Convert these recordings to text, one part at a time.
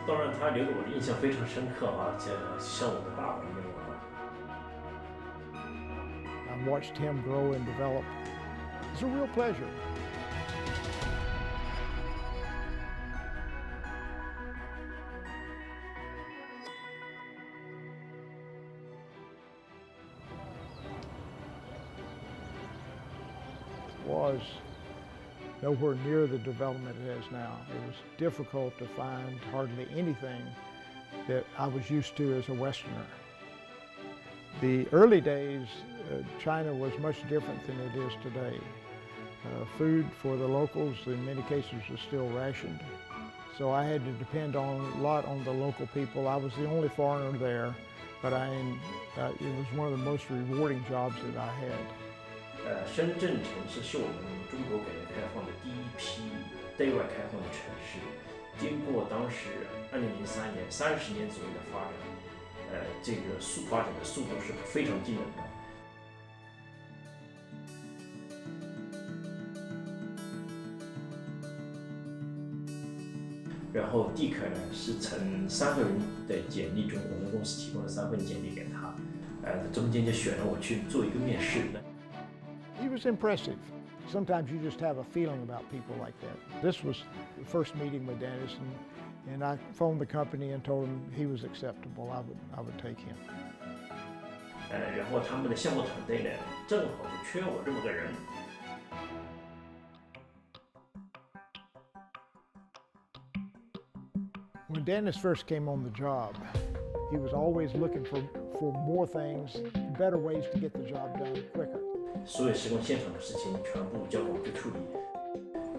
当然，他留给我的印象非常深刻啊，像我的爸爸一样啊。I watched him grow and develop. It's a real pleasure. Was nowhere near the development it has now. It was difficult to find hardly anything that I was used to as a Westerner. The early days, China was much different than it is today. Food for the locals in many cases was still rationed. So I had to depend a lot on the local people. I was the only foreigner there, but it was one of the most rewarding jobs that I had. 深圳城市是我们中国改革开放的第一批对外开放的城市。经过当时2003年30年左右的发展，这个发展的速度是非常惊人的。然后蒂克呢是从3份的简历中，我们公司提供了3份简历给他，中间就选了我去做一个面试。He was impressive. Sometimes you just have a feeling about people like that. This was the first meeting with Dannis, and I phoned the company and told him he was acceptable. I would take him. 然后他们的项目团队呢，正好就缺我这么个人。When Dannis first came on the job, he was always looking for more things, better ways to get the job done quicker. 所有施工现场的事情全部交给我去处理，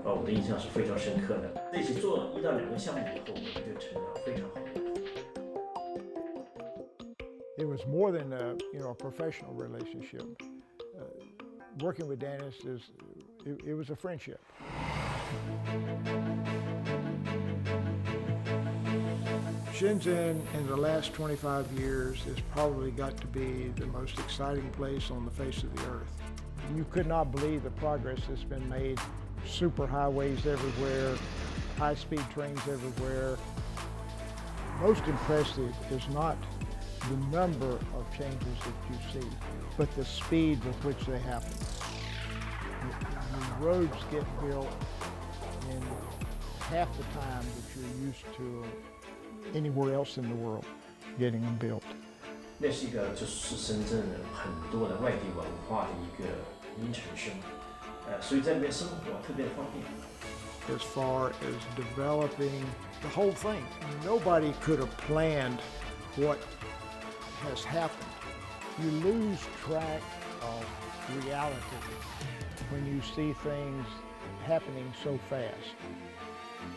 我的印象是非常深刻的。在一起做1到2个项目以后，我们就成了非常好的。It was more than a professional relationship. Working with Dannis it was a friendship. Shenzhen in the last 25 years has probably got to be the most exciting place on the face of the earth. You could not believe the progress that's been made. Super highways everywhere, high-speed trains everywhere. Most impressive is not the number of changes that you see, but the speed with which they happen. The roads get built in half the time that you're used to anywhere else in the world getting them built. 那是一个就是深圳很多的外地文化的一个名城市，所以在那边生活特别的方便。As far as developing the whole thing, nobody could have planned what has happened. You lose track of reality when you see things happening so fast.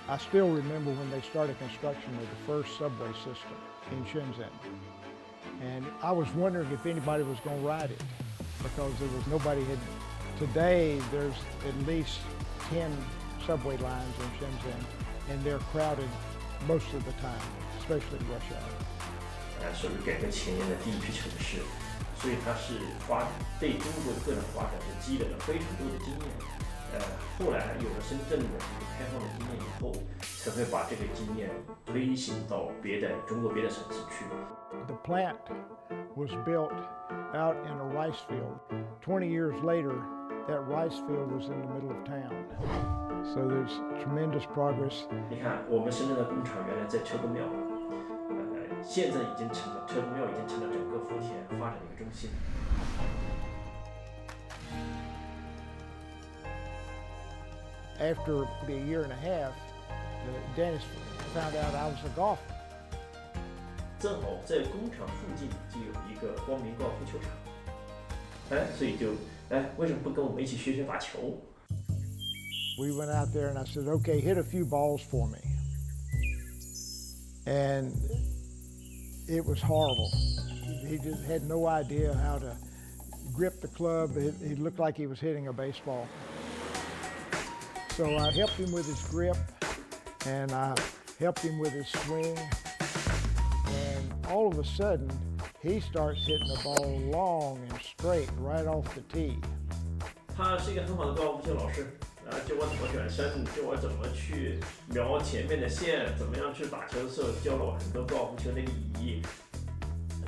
I still remember when they started construction of the first subway system in Shenzhen. And I was wondering if anybody was going to ride it because there was nobody had. Today, there's at least 10 subway lines in Shenzhen, and they're crowded most of the time, especially rush hour. 属于改革前沿的第一批城市，所以它是对中国的个人发展是积累了非常多的经验。后来有了深圳的开放的经验以后，才会把这个经验推行到中国别的城市去。The plant was built out in a rice field. 20 years later, that rice field was in the middle of town. So there's tremendous progress. 你看，我们深圳的工厂原来在车公庙，现在已经成了车公庙，已经成了整个福田发展的一个中心。After maybe a year and a half, Dannis found out I was a golfer. 正好在工厂附近就有一个光明高尔夫球场，所以就为什么不跟我们一起学打球？ We went out there and I said, okay, hit a few balls for me. And it was horrible. He just had no idea how to grip the club. He looked like he was hitting a baseball. So I helped him with his grip and I helped him with his swing. And all of a sudden, he starts hitting the ball long and straight right off the tee. 他是一个很好的高尔夫球老师，教我怎么转身，教我怎么去瞄前面的线，怎么样去打球的时候，教了我很多高尔夫球的礼仪，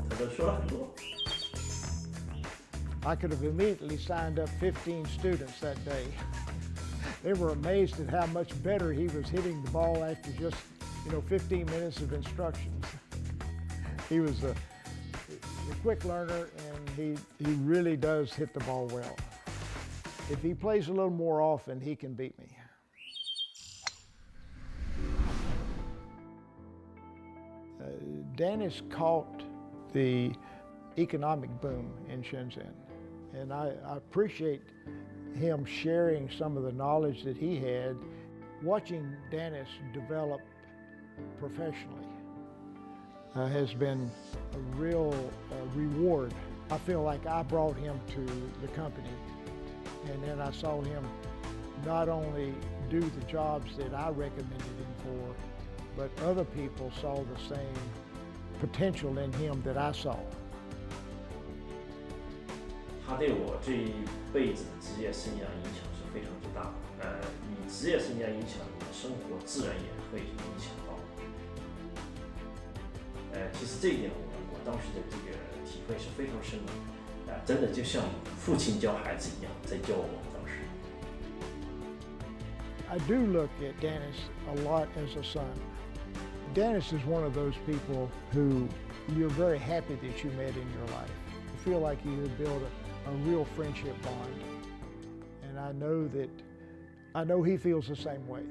他都说了很多。I could have immediately signed up 15 students that day. They were amazed at how much better he was hitting the ball after just, 15 minutes of instructions. He was a quick learner, and he really does hit the ball well. If he plays a little more often, he can beat me. Dannis caught the economic boom in Shenzhen, and I appreciate him sharing some of the knowledge that he had. Watching Dannis develop professionally has been a real reward. I feel like I brought him to the company, and then I saw him not only do the jobs that I recommended him for, but other people saw the same potential in him that I saw. 他对我这一辈子的职业生涯影响是非常之大的。你职业生涯影响你的生活，自然也会影响到。其实这一点我当时的这个体会是非常深的。真的就像父亲教孩子一样，在教我当时。I do look at Dannis a lot as a son. Dannis is one of those people who you're very happy that you met in your life. You feel like you have built a real friendship bond. And I know he feels the same way.